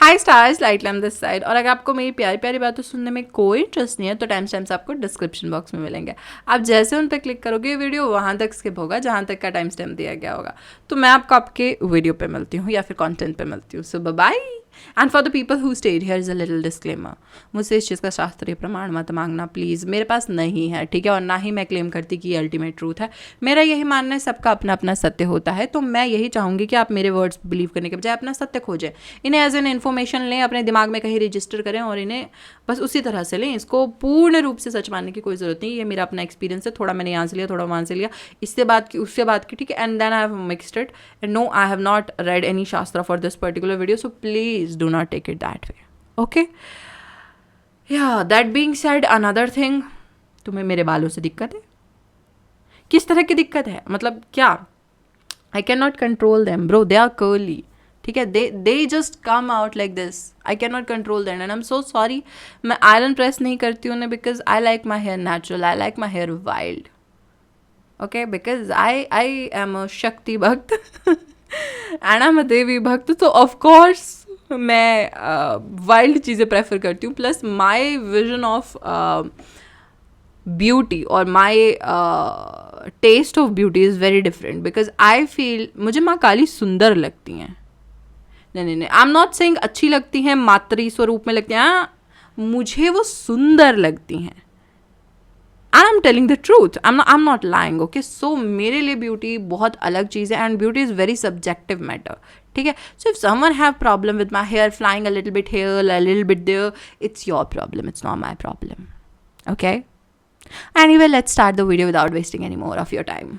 High stars, light lamp this side. और अगर आपको मेरी प्यारी प्यारी बातें सुनने में कोई इंटरेस्ट नहीं है तो टाइम स्टैम्प्स आपको डिस्क्रिप्शन बॉक्स में मिलेंगे। आप जैसे उन पर क्लिक करोगे वीडियो वहाँ तक स्किप होगा जहाँ तक का टाइम स्टैम्प दिया गया होगा। तो मैं आपको आपके वीडियो पे मिलती हूँ या फिर कंटेंट पे मिलती हूँ। So bye. And for the people who stayed here is a little disclaimer, मुझसे इस चीज़ का शास्त्रीय प्रमाण मत मांगना प्लीज़, मेरे पास नहीं है, ठीक है। और ना ही मैं क्लेम करती कि ये अल्टीमेट ट्रूथ है। मेरा यही मानना है सबका अपना अपना सत्य होता है। तो मैं यही चाहूँगी कि आप मेरे वर्ड्स बिलीव करने के बजाय अपना सत्य खोजें, इन्हें एज एन इन्फॉर्मेशन लें, अपने दिमाग में कहीं रजिस्टर करें और इन्हें बस उसी तरह से लें। इसको पूर्ण रूप से सच मानने की कोई ज़रूरत नहीं। ये मेरा अपना एक्सपीरियंस है, थोड़ा मैंने यहाँ से लिया, थोड़ा वहाँ से लिया, इससे बात की उससे बात की, ठीक है। And then I have mixed it and no, I have not read any shastra for this particular video, so please do not take it that way, okay. Yeah that being said, another thing, तुम्हें मेरे बालों से दिक्कत है? किस तरह की दिक्कत है, मतलब क्या? I can not control them bro, they are curly, ठीक है। They just come out like this, I can not control that and I am so sorry. मैं आयरन प्रेस नहीं करती हूँ उन्हें because I like my hair natural, I like my hair wild, okay. Because I am a Shakti भक्त and I am अ देवी भक्त, तो of course मैं wild चीज़ें प्रेफर करती हूँ। Plus my vision of beauty और my taste of beauty is very different because I feel मुझे माँ काली सुंदर लगती हैं। नहीं, आई एम नॉट सेइंग अच्छी लगती हैं, मातृ स्वरूप में लगती हैं, मुझे वो सुंदर लगती हैं। And I am telling the truth, I am not lying, okay. So मेरे लिए ब्यूटी बहुत अलग चीज़ है and beauty is very subjective matter, ठीक है। So if someone have problem with my hair flying a little bit here, a little bit there, it's your problem, it's not my problem, okay. Anyway, let's start the video without wasting any more of your time.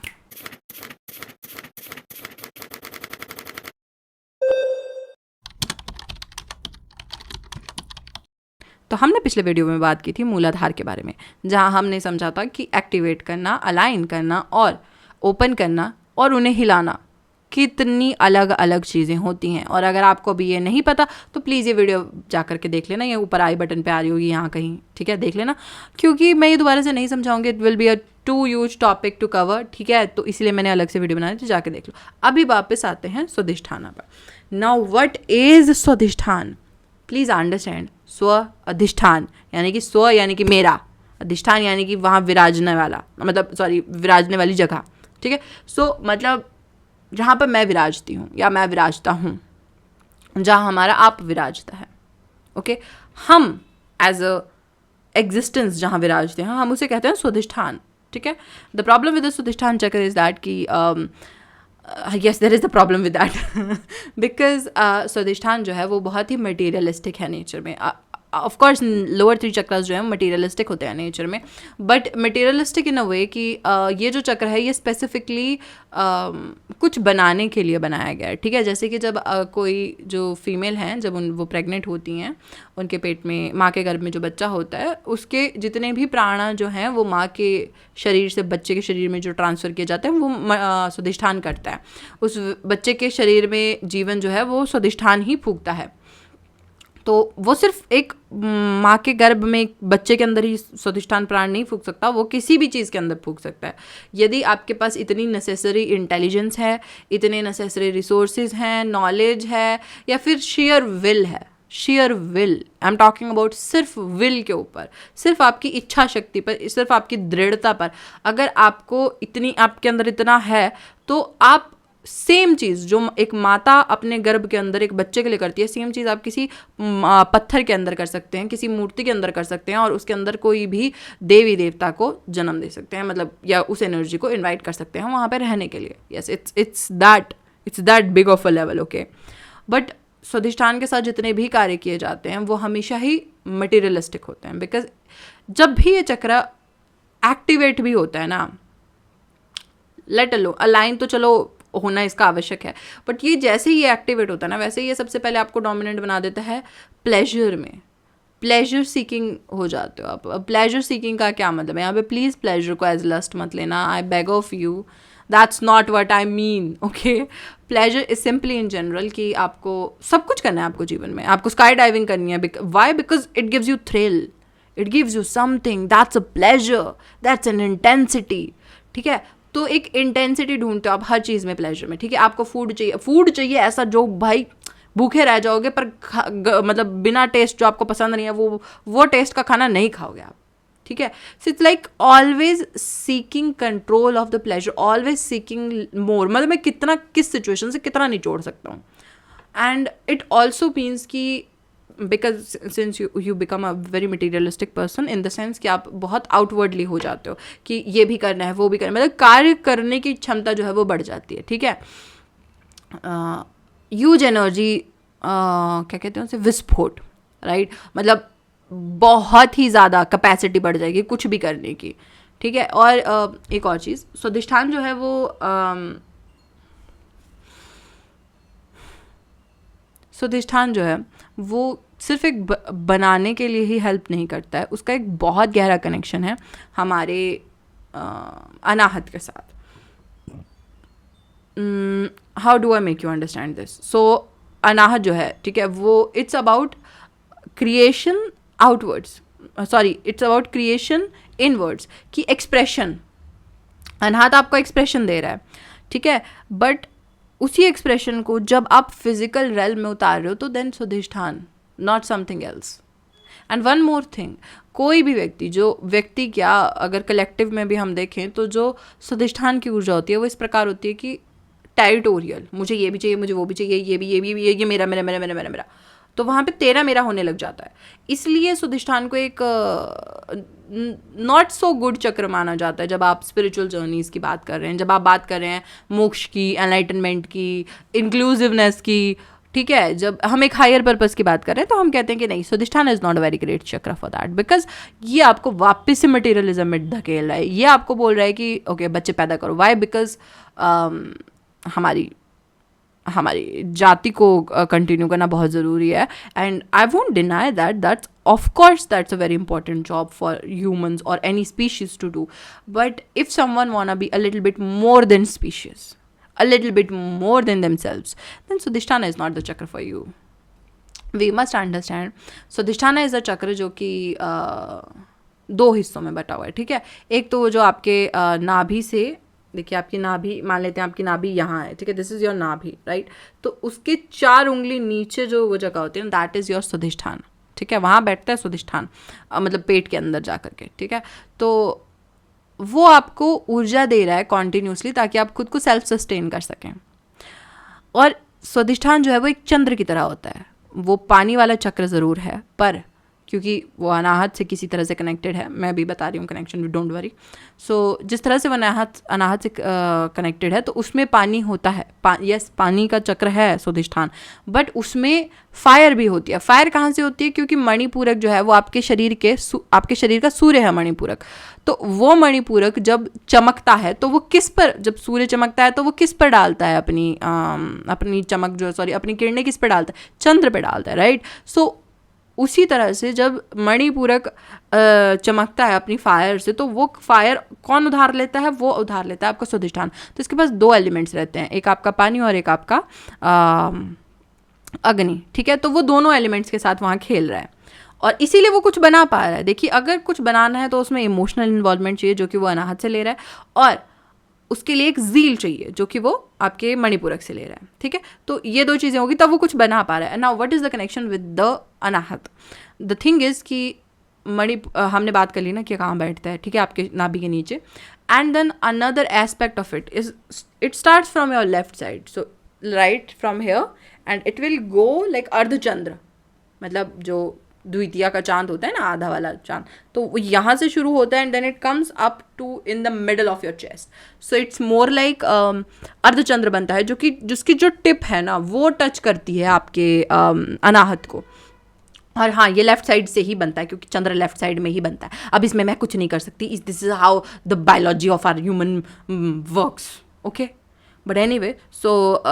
तो हमने पिछले video में बात की थी मूलाधार के बारे में, जहां हमने समझा था कि एक्टिवेट करना, अलाइन करना और ओपन करना और उन्हें हिलाना कितनी अलग अलग चीज़ें होती हैं। और अगर आपको अभी ये नहीं पता तो प्लीज़ ये वीडियो जा करके देख लेना, ये ऊपर आई बटन पे आ रही होगी यहाँ कहीं, ठीक है, देख लेना, क्योंकि मैं ये दोबारा से नहीं समझाऊंगी, it will be a too huge topic to cover, ठीक है। तो इसलिए मैंने अलग से वीडियो बनाई, तो जाके देख लो। अभी वापस आते हैं स्वाधिष्ठान पर। Now what is Swadhisthana? Please understand, स्व अधिष्ठान यानी कि स्व यानी कि मेरा, अधिष्ठान यानी कि वहाँ विराजने वाला, मतलब सॉरी विराजने वाली जगह, ठीक है। सो मतलब जहाँ पर मैं विराजती हूँ या मैं विराजता हूँ, जहाँ हमारा आप विराजता है, ओके। हम एज अ एग्जिस्टेंस जहाँ विराजते हैं हम उसे कहते हैं स्वाधिष्ठान, ठीक है। द प्रॉब्लम विद द स्वाधिष्ठान चक्र इज दैट कि yes, there is the problem with that because स्वाधिष्ठान जो है वो बहुत ही मटेरियलिस्टिक है नेचर में। ऑफ कोर्स लोअर 3 चक्रास जो है मटेरियलिस्टिक होते हैं नेचर में, बट मटेरियलिस्टिक इन अ वे कि ये जो चक्र है ये स्पेसिफिकली कुछ बनाने के लिए बनाया गया है, ठीक है। जैसे कि जब कोई जो फीमेल हैं जब वो प्रेग्नेंट होती हैं, उनके पेट में, माँ के गर्भ में जो बच्चा होता है, उसके जितने भी प्राण जो हैं वो माँ के शरीर से बच्चे के शरीर में जो ट्रांसफ़र किए जाते हैं वो स्वाधिष्ठान करता है। उस बच्चे के शरीर में जीवन जो है वो स्वाधिष्ठान ही फूंकता है। तो वो सिर्फ एक माँ के गर्भ में एक बच्चे के अंदर ही स्वाधिष्ठान प्राण नहीं फूंक सकता, वो किसी भी चीज़ के अंदर फूंक सकता है। यदि आपके पास इतनी नेसेसरी इंटेलिजेंस है, इतने नेसेसरी रिसोर्सेज हैं, नॉलेज है, या फिर शेयर विल है, share will, I am talking about सिर्फ विल के ऊपर, सिर्फ आपकी इच्छा शक्ति पर, सिर्फ आपकी दृढ़ता पर, अगर आपको इतनी, आपके अंदर इतना है, तो आप सेम चीज़ जो एक माता अपने गर्भ के अंदर एक बच्चे के लिए करती है, सेम चीज़ आप किसी पत्थर के अंदर कर सकते हैं, किसी मूर्ति के अंदर कर सकते हैं, और उसके अंदर कोई भी देवी देवता को जन्म दे सकते हैं, मतलब या उस एनर्जी को इनवाइट कर सकते हैं वहाँ पे रहने के लिए। Yes, it's that big of a level, okay. But Swadhisthana के साथ जितने भी कार्य किए जाते हैं वो हमेशा ही मटेरियलिस्टिक होते हैं, बिकॉज जब भी ये चक्र एक्टिवेट भी होता है ना, लेट अलो अलाइन तो चलो होना इसका आवश्यक है, बट ये जैसे ही ये एक्टिवेट होता है ना, वैसे ही ये सबसे पहले आपको डोमिनेंट बना देता है प्लेजर में। प्लेजर सीकिंग हो जाते हो आप। प्लेजर सीकिंग का क्या मतलब है यहाँ पे? प्लीज़ प्लेजर को एज लस्ट मत लेना, I beg of you, that's not what I mean, okay. Pleasure is simply in general कि आपको सब कुछ करना है आपको जीवन में, आपको स्काई डाइविंग करनी है, why? Because it gives you thrill, it gives you something, that's a pleasure, that's an intensity, ठीक है। तो एक इंटेंसिटी ढूंढते हो आप हर चीज़ में, प्लेजर में, ठीक है। आपको फूड चाहिए ऐसा जो भाई भूखे रह जाओगे पर मतलब बिना टेस्ट जो आपको पसंद नहीं है वो टेस्ट का खाना नहीं खाओगे आप, ठीक है. So it's like always seeking control of the pleasure, always seeking more. मतलब मैं कितना किस सिचुएशन से कितना निचोड़ सकता हूँ. एंड इट ऑल्सो मीन्स कि because since you become a very materialistic person in the sense कि आप बहुत आउटवर्डली हो जाते हो कि ये भी करना है वो भी करना है, मतलब कार्य करने की क्षमता जो है वो बढ़ जाती है, ठीक है. ह्यूज एनर्जी, क्या कहते हैं उसे, विस्फोट, राइट. मतलब बहुत ही ज़्यादा कैपेसिटी बढ़ जाएगी कुछ भी करने की, ठीक है. और एक और चीज़, स्वादिष्ठान जो है वो स्वादिष्ठान जो है वो सिर्फ एक बनाने के लिए ही हेल्प नहीं करता है, उसका एक बहुत गहरा कनेक्शन है हमारे अनाहत के साथ. How do I make you understand this. So Anahata जो है, ठीक है, वो it's about creation outwards, sorry it's about creation inwards, की एक्सप्रेशन. अनाहत आपको एक्सप्रेशन दे रहा है, ठीक है, बट उसी एक्सप्रेशन को जब आप फिजिकल रेल में उतार रहे हो तो देन स्वादिष्ठान, not something else. And one more thing, कोई भी व्यक्ति क्या, अगर कलेक्टिव में भी हम देखें तो जो स्वादिष्ठान की ऊर्जा होती है वो इस प्रकार होती है कि टेरिटोरियल, मुझे ये भी चाहिए, मुझे वो भी चाहिए, ये मेरा मेरा मेरा मेरा मेरा मेरा, तो वहाँ पे तेरा मेरा होने लग जाता है. इसलिए स्वादिष्ठान को एक नॉट सो गुड चक्र माना जाता है जब आप स्पिरिचुअल जर्नीज की बात कर रहे हैं, जब आप बात कर रहे हैं मोक्ष की, एनलाइटनमेंट की, इंक्लूसिवनेस की, ठीक है. जब हम एक हायर पर्पस की बात कर रहे हैं तो हम कहते हैं कि नहीं, Swadhisthana is not a very great chakra for that, because ये आपको वापस से मटेरियलिज्म में धकेल रहा है. ये आपको बोल रहा है कि ओके बच्चे पैदा करो. वाई? बिकॉज हमारी जाति को कंटिन्यू करना बहुत ज़रूरी है. And I won't deny that's of course that's a very important job for humans और any species to do. But if someone wanna be a little bit more than species, a little bit more than themselves, then Swadhisthana is not the chakra for you. We must understand Swadhisthana is a chakra जो कि दो हिस्सों में बटा हुआ है, ठीक है. एक तो वो जो आपके नाभि से, देखिए आपकी नाभि, मान लेते हैं आपकी नाभि यहाँ है, ठीक है, दिस इज़ योर नाभि, राइट. तो उसके 4 उंगली नीचे जो वो जगह होती है दैट इज़ योर स्वादिष्ठान, ठीक है. वहाँ बैठता है स्वादिष्ठान, मतलब पेट के अंदर जा करके, ठीक है. तो वो आपको ऊर्जा दे रहा है कॉन्टीन्यूसली ताकि आप खुद को सेल्फ सस्टेन कर सकें. और स्वादिष्ठान जो है वो एक चंद्र की तरह होता है. वो पानी वाला चक्र ज़रूर है, पर क्योंकि वो अनाहत से किसी तरह से कनेक्टेड है, मैं भी बता रही हूँ कनेक्शन, डोंट वरी. सो जिस तरह से वो अनाहत से कनेक्टेड है तो उसमें पानी होता है, यस पानी का चक्र है स्वादिष्ठान, बट उसमें फायर भी होती है. फायर कहाँ से होती है? क्योंकि मणिपूरक जो है वो आपके शरीर का सूर्य है मणिपूरक. तो वो मणिपूरक जब चमकता है तो वो किस पर, जब सूर्य चमकता है तो वो किस पर डालता है अपनी चमक, जो सॉरी अपनी किरणें किस पर डालता है? चंद्र पे डालता है, राइट. सो उसी तरह से जब मणिपूरक चमकता है अपनी फायर से तो वो फायर कौन उधार लेता है? वो उधार लेता है आपका स्वादिष्ठान. तो इसके पास 2 एलिमेंट्स रहते हैं, एक आपका पानी और एक आपका अग्नि, ठीक है. तो वो दोनों एलिमेंट्स के साथ वहाँ खेल रहा है और इसीलिए वो कुछ बना पा रहा है. देखिए अगर कुछ बनाना है तो उसमें इमोशनल इन्वॉल्वमेंट चाहिए जो कि वो अनाहत से ले रहा है, और उसके लिए एक ज़ील चाहिए जो कि वो आपके मणिपूरक से ले रहा है, ठीक है. तो ये 2 चीज़ें होगी तब वो कुछ बना पा रहा है. Now what is the connection with the Anahata? The thing is कि हमने बात कर ली ना कि कहाँ बैठता है, ठीक है, आपके नाभि के नीचे. And then another aspect of it is it starts from your left side, so right from here, and it will go like ardhachandra, मतलब जो द्वितीया का चांद होता है ना, आधा वाला चांद, तो वो यहाँ से शुरू होता है and then it comes up to in the middle of your chest. So it's more like अर्धचंद्र बनता है, जो कि जिसकी जो टिप है ना वो टच करती है आपके अनाहत को. और हाँ, ये लेफ्ट साइड से ही बनता है क्योंकि चंद्र लेफ्ट साइड में ही बनता है. अब इसमें मैं कुछ नहीं कर सकती, this is how the biology of our human works, okay. But anyway, so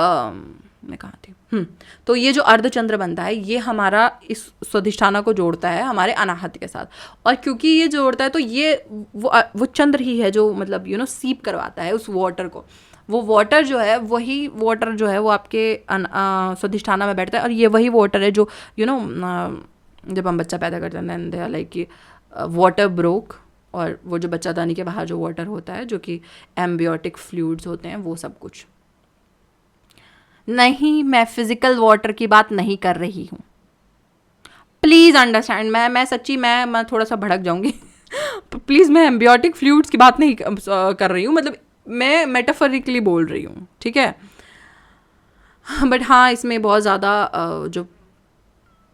मैं कहाँ थी? तो ये जो अर्धचंद्र बनता है ये हमारा इस स्वादिष्ठाना को जोड़ता है हमारे अनाहत के साथ. और क्योंकि ये जोड़ता है तो ये वो चंद्र ही है जो मतलब सीप करवाता है उस वाटर को. वो वाटर जो है, वही वाटर जो है वो आपके स्वादिष्ठाना में बैठता है. और ये वही वाटर है जो जब हम बच्चा पैदा करते हैं दे लाइक कि वाटर ब्रोक, और वो जो बच्चादानी के बाहर जो वाटर होता है जो कि एम्बियोटिक फ्लूइड्स होते हैं, वो सब कुछ. नहीं, मैं फिजिकल वाटर की बात नहीं कर रही हूँ, प्लीज़ अंडरस्टैंड। मैं सच्ची मैं थोड़ा सा भड़क जाऊंगी प्लीज़, मैं एम्बियोटिक फ्लूइड्स की बात नहीं कर रही हूँ, मतलब मैं मेटाफोरिकली बोल रही हूँ, ठीक है। बट हाँ, इसमें बहुत ज़्यादा जो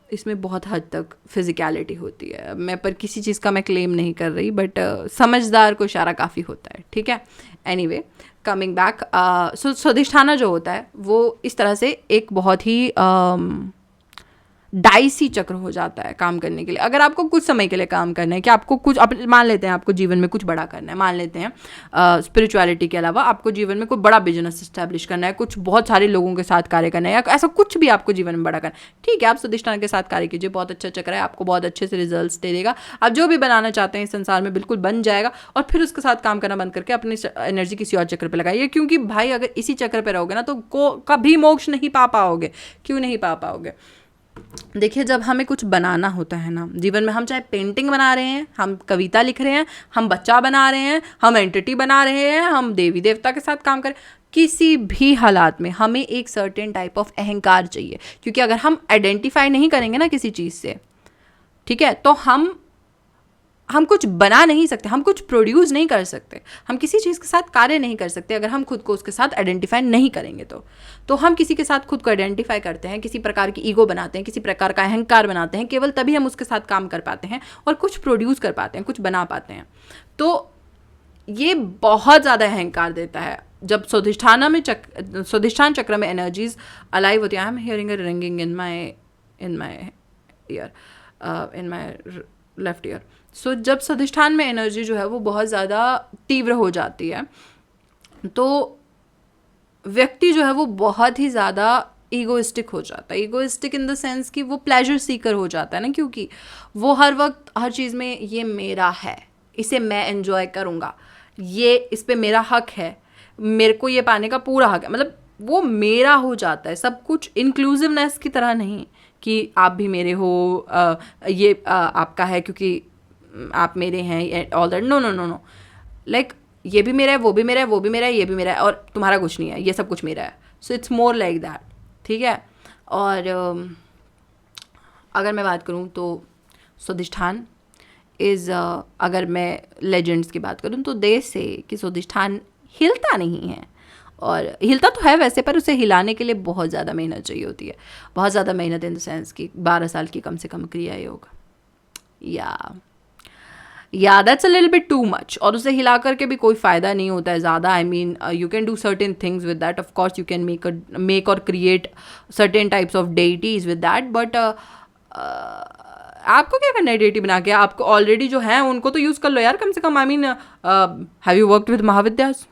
इसमें बहुत हद तक फिजिकलिटी होती है। मैं पर किसी चीज़ का मैं क्लेम नहीं कर रही, बट समझदार को इशारा काफ़ी होता है, ठीक है। एनीवे, कमिंग बैक, स्वादिष्ठाना जो होता है वो इस तरह से एक बहुत ही डाइसी चक्र हो जाता है काम करने के लिए। अगर आपको कुछ समय के लिए काम करना है, कि आपको कुछ मान लेते हैं आपको जीवन में कुछ बड़ा करना है, मान लेते हैं स्पिरिचुअलिटी के अलावा आपको जीवन में कोई बड़ा बिजनेस इस्टेब्लिश करना है, कुछ बहुत सारे लोगों के साथ कार्य करना है, या ऐसा कुछ भी आपको जीवन में बड़ा करना है, ठीक है, आप स्वादिष्ठाना के साथ कार्य कीजिए, बहुत अच्छा चक्र है, आपको बहुत अच्छे से रिजल्ट दे देगा। आप जो भी बनाना चाहते हैं इस संसार में बिल्कुल बन जाएगा, और फिर उसके साथ काम करना बंद करके अपनी एनर्जी किसी और चक्र पर लगाइए, क्योंकि भाई अगर इसी चक्र पर रहोगे ना तो कभी मोक्ष नहीं पा पाओगे। क्यों नहीं पा पाओगे? देखिए, जब हमें कुछ बनाना होता है ना जीवन में, हम चाहे पेंटिंग बना रहे हैं, हम कविता लिख रहे हैं, हम बच्चा बना रहे हैं, हम एंटिटी बना रहे हैं, हम देवी देवता के साथ काम करें, किसी भी हालात में हमें एक सर्टेन टाइप ऑफ अहंकार चाहिए। क्योंकि अगर हम आइडेंटिफाई नहीं करेंगे ना किसी चीज़ से, ठीक है, तो हम कुछ बना नहीं सकते, हम कुछ प्रोड्यूस नहीं कर सकते, हम किसी चीज़ के साथ कार्य नहीं कर सकते अगर हम खुद को उसके साथ आइडेंटिफाई नहीं करेंगे। तो हम किसी के साथ खुद को आइडेंटिफाई करते हैं, किसी प्रकार की ईगो बनाते हैं, किसी प्रकार का अहंकार बनाते हैं, केवल तभी हम उसके साथ काम कर पाते हैं और कुछ प्रोड्यूस कर पाते हैं, कुछ बना पाते हैं। तो ये बहुत ज़्यादा अहंकार देता है। जब स्वादिष्ठान चक्र में एनर्जीज अलाइव होती है, I am hearing a ringing in my ear, in my left ear. So जब स्वादिष्ठान में एनर्जी जो है वो बहुत ज़्यादा तीव्र हो जाती है, तो व्यक्ति जो है वो बहुत ही ज़्यादा ईगोइस्टिक हो जाता है। ईगोइस्टिक इन द सेंस कि वो प्लेजर सीकर हो जाता है ना, क्योंकि वो हर वक्त हर चीज़ में ये मेरा है, इसे मैं एंजॉय करूँगा, ये इस पे मेरा हक है, मेरे को ये पाने का पूरा हक है, मतलब वो मेरा हो जाता है सब कुछ। इंक्लूसिवनेस की तरह नहीं कि आप भी मेरे हो, ये आपका है क्योंकि आप मेरे हैं, all that, no no no no, like ये भी मेरा है, वो भी मेरा है, वो भी मेरा है, ये भी मेरा है, और तुम्हारा कुछ नहीं है, ये सब कुछ मेरा है। So it's more like that, ठीक है। और अगर मैं बात करूँ तो स्वादिष्ठान इज़, अगर मैं लेजेंड्स की बात करूँ तो दे से कि स्वादिष्ठान हिलता नहीं है, और हिलता तो है वैसे, पर उसे हिलाने के लिए बहुत ज़्यादा मेहनत चाहिए होती है, बहुत ज़्यादा मेहनत इन द सेंस कि 12 साल की कम से कम क्रिया योग, या that's a little bit too much, और उसे हिला करके भी कोई फ़ायदा नहीं होता है ज़्यादा। I mean you can do certain things with that, of course you can make और create certain types of deities with that, but आपको क्या करना है डेटी बना के? आपको ऑलरेडी जो है उनको तो यूज़ कर लो यार कम से कम। I mean, have you worked with Mahavidyas?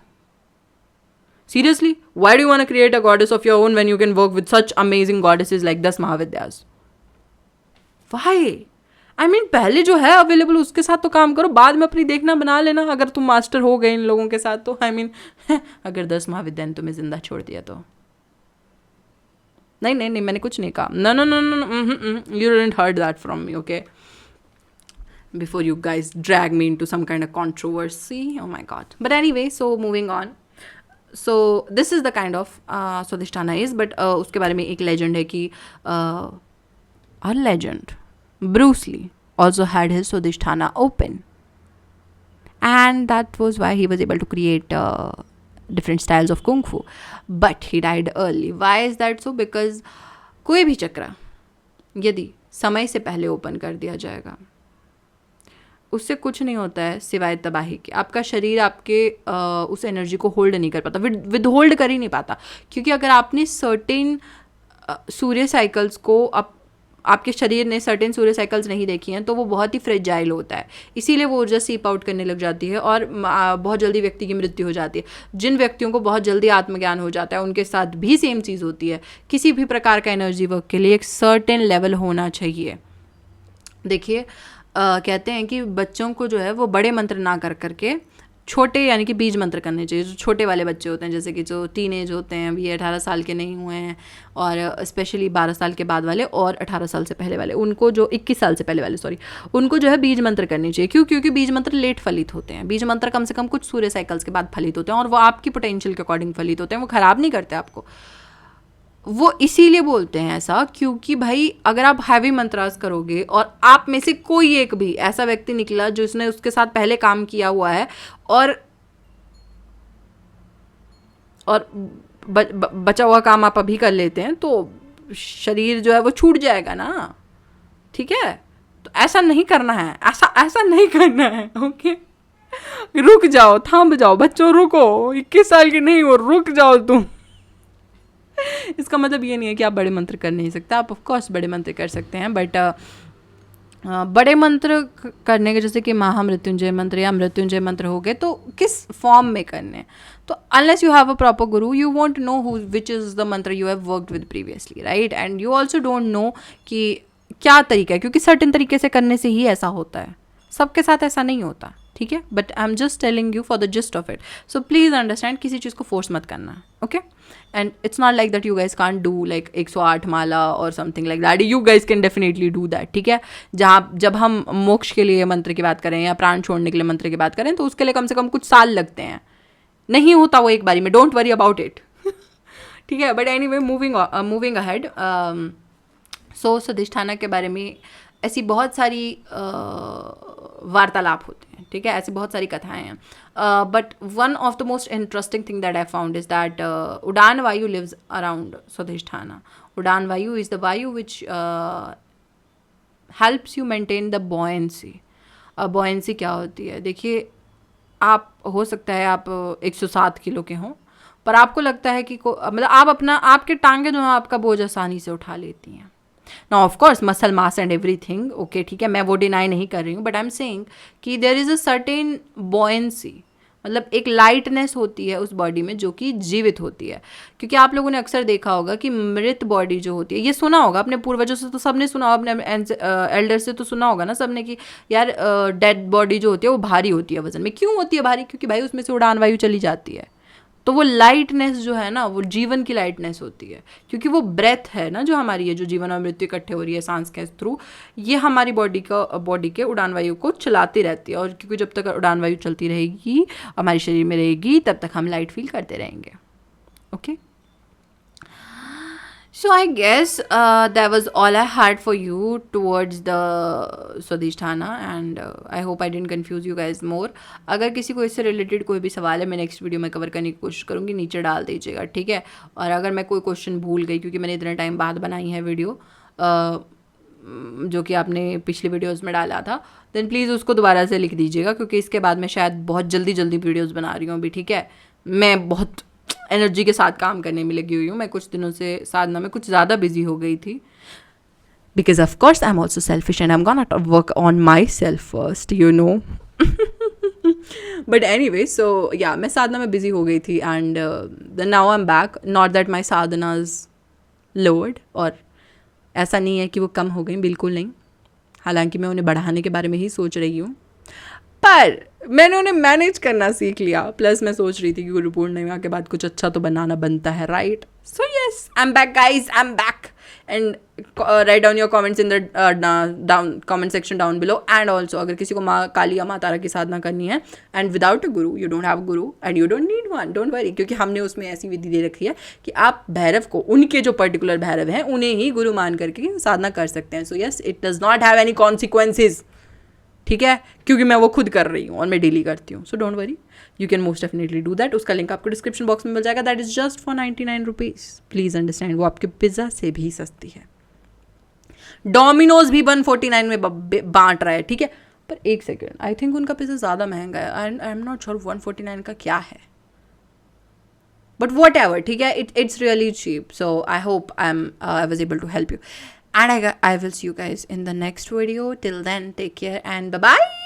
Seriously, why do you want to create a goddess of your own when you can work with such amazing goddesses like 10 महाविद्यास? Why? I mean, पहले जो है available उसके साथ तो काम करो, बाद में अपनी देखना बना लेना। अगर तुम मास्टर हो गए इन लोगों के साथ तो आई मीन अगर 10 महाविद्या ने तुम्हें जिंदा छोड़ दिया तो नहीं नहीं नहीं, मैंने कुछ नहीं कहा। No no no no, you didn't heard that from me, okay? Before you guys drag me into some kind of controversy, oh my God. But anyway, so moving on, so this is the kind of स्वादिष्ठाना is. बट उसके बारे में एक legend है कि a legend, Bruce Lee, also had his Swadhisthana open, and that was why he was able to create different styles of kung fu, but he died early. Why is that so? Because कोई भी चक्र यदि समय से पहले open कर दिया जाएगा उससे कुछ नहीं होता है सिवाय तबाही के। आपका शरीर आपके उस एनर्जी को होल्ड नहीं कर पाता, विद होल्ड कर ही नहीं पाता, क्योंकि अगर आपने सर्टेन सूर्य साइकिल्स को आपके शरीर ने सर्टेन सूर्य साइकिल्स नहीं देखी हैं तो वो बहुत ही फ्रेजाइल होता है, इसीलिए वो ऊर्जा सीप आउट करने लग जाती है और बहुत जल्दी व्यक्ति की मृत्यु हो जाती है। जिन व्यक्तियों को बहुत जल्दी आत्मज्ञान हो जाता है उनके साथ भी सेम चीज़ होती है। किसी भी प्रकार का एनर्जी वर्क के लिए एक सर्टेन लेवल होना चाहिए। देखिए, कहते हैं कि बच्चों को जो है वो बड़े मंत्र ना कर करके छोटे यानी कि बीज मंत्र करने चाहिए। जो छोटे वाले बच्चे होते हैं, जैसे कि जो टीनेज होते हैं, अभी 18 साल के नहीं हुए हैं, और स्पेशली 12 साल के बाद वाले और 18 साल से पहले वाले, उनको जो 21 साल से पहले वाले सॉरी, उनको जो है बीज मंत्र करनी चाहिए। क्यों? क्योंकि बीज मंत्र लेट फलित होते हैं। बीज मंत्र कम से कम कुछ सूर्य साइकिल्स के बाद फलित होते हैं और वो आपकी पोटेंशियल के अकॉर्डिंग फलित होते हैं, वो ख़राब नहीं करते आपको। वो इसीलिए बोलते हैं ऐसा क्योंकि भाई अगर आप हैवी मंत्रास करोगे और आप में से कोई एक भी ऐसा व्यक्ति निकला जो उसने उसके साथ पहले काम किया हुआ है और बचा हुआ काम आप अभी कर लेते हैं तो शरीर जो है वो छूट जाएगा ना, ठीक है। तो ऐसा नहीं करना है, ऐसा नहीं करना है, ओके। रुक जाओ, थाम जाओ बच्चों, रुको, 21 साल की नहीं हो, रुक जाओ तुम। इसका मतलब ये नहीं है कि आप बड़े मंत्र कर नहीं सकते, आप ऑफकोर्स बड़े मंत्र कर सकते हैं, बट बड़े मंत्र करने के जैसे कि महामृत्युंजय मंत्र या मृत्युंजय मंत्र हो गए तो किस फॉर्म में करने हैं, तो unless you have a proper guru you won't know who which is the mantra you have worked with previously, right. And you also don't know कि क्या तरीका है, क्योंकि सर्टेन तरीके से करने से ही ऐसा होता है, सबके साथ ऐसा नहीं होता, ठीक है। But I am just telling you for the gist of it, so please understand, किसी चीज़ को फोर्स मत करना, okay. And it's not like that you guys can't do like 108 माला और something like that, you guys can definitely do that, ठीक है। जब हम मोक्ष के लिए मंत्र की बात करें या प्राण छोड़ने के लिए मंत्र की बात करें तो उसके लिए कम से कम कुछ साल लगते हैं, नहीं होता वो एक बारी में, डोंट वरी अबाउट इट, ठीक है। But anyway moving ahead, so Swadhisthana के बारे में ऐसी बहुत सारी वार्तालाप होते हैं, ठीक है, ऐसी बहुत सारी कथाएं हैं, but one of the most interesting thing that I found is that उड़ान वायु लिव्स अराउंड स्वधिष्ठाना। उड़ान वायु इज द वायु which helps you maintain the buoyancy. Buoyancy क्या होती है, देखिए आप हो सकता है आप 107 किलो के हों पर आपको लगता है कि मतलब आपके टांगे जो हैं आपका बोझ आसानी से उठा लेती हैं। ना of course muscle mass and everything, okay, ठीक है, मैं वो डिनाई नहीं कर रही हूँ, बट आई एम सेइंग कि there is a certain buoyancy, मतलब एक लाइटनेस होती है उस बॉडी में जो कि जीवित होती है। क्योंकि आप लोगों ने अक्सर देखा होगा कि मृत बॉडी जो होती है, ये सुना होगा अपने पूर्वजों से, तो सबने सुना होगा, अपने एल्डर से तो सुना होगा ना सबने कि यार डेड बॉडी जो होती है वो भारी होती है वजन में। क्यों होती है भारी? क्योंकि भाई उसमें से उड़ान वायु चली जाती है, तो वो लाइटनेस जो है ना वो जीवन की लाइटनेस होती है, क्योंकि वो ब्रेथ है ना जो हमारी है, जो जीवन और मृत्यु इकट्ठे हो रही है सांस के थ्रू, ये हमारी बॉडी के उड़ान वायु को चलाती रहती है। और क्योंकि जब तक उड़ान वायु चलती रहेगी हमारे शरीर में रहेगी तब तक हम लाइट फील करते रहेंगे, okay. So I guess that was all I had for you towards the Swadhisthana, and I hope I didn't confuse you guys more. अगर किसी को इससे रिलेटेड कोई भी सवाल है मैं नेक्स्ट वीडियो में कवर करने की कोशिश करूँगी, नीचे डाल दीजिएगा, ठीक है। और अगर मैं कोई क्वेश्चन भूल गई क्योंकि मैंने इतने टाइम बाद बनाई है वीडियो जो कि आपने पिछले वीडियोस में डाला था, देन प्लीज़ उसको दोबारा से लिख दीजिएगा, क्योंकि इसके बाद मैं शायद बहुत जल्दी वीडियोस बना रही हूँ अभी, ठीक है। मैं बहुत एनर्जी के साथ काम करने में लगी हुई हूँ, मैं कुछ दिनों से साधना में कुछ ज़्यादा बिजी हो गई थी, because of course I am also selfish and I am gonna work on myself first, you know. But anyway, so yeah मैं साधना में बिजी हो गई थी, and now I am back, not that my sadhanas lowered, और ऐसा नहीं है कि वो कम हो गई, बिल्कुल नहीं, हालांकि मैं उन्हें बढ़ाने के बारे में ही सोच रही हूँ, पर मैंने उन्हें मैनेज करना सीख लिया। प्लस मैं सोच रही थी कि गुरु पूर्णिमा के बाद कुछ अच्छा तो बनाना बनता है, right. So yes, I am back guys, I am back, and write down your comments in the down comment section down below. And also अगर किसी को माँ काली या माँ तारा की साधना करनी है and without a Guru, you don't have a Guru and you don't need one, don't worry, क्योंकि हमने उसमें ऐसी विधि दे रखी है कि आप भैरव को, उनके जो पर्टिकुलर भैरव हैं उन्हें ही गुरु मान करके साधना कर सकते हैं। So yes, it does not have any consequences, ठीक है, क्योंकि मैं वो खुद कर रही हूँ और मैं डेली करती हूँ। So don't worry, you can most definitely do that. उसका लिंक आपको डिस्क्रिप्शन बॉक्स में मिल जाएगा। That is just for 99 rupees, please understand, वो आपके पिज़्ज़ा से भी सस्ती है। डोमिनोज भी 149 में बांट रहा है, ठीक है, पर एक सेकेंड, आई थिंक उनका पिज़्ज़ा ज़्यादा महंगा है, and I am not sure 149 का क्या है, बट वट एवर, ठीक है, it's really cheap. So I hope I was able to help you, and I will see you guys in the next video. Till then, take care and bye bye.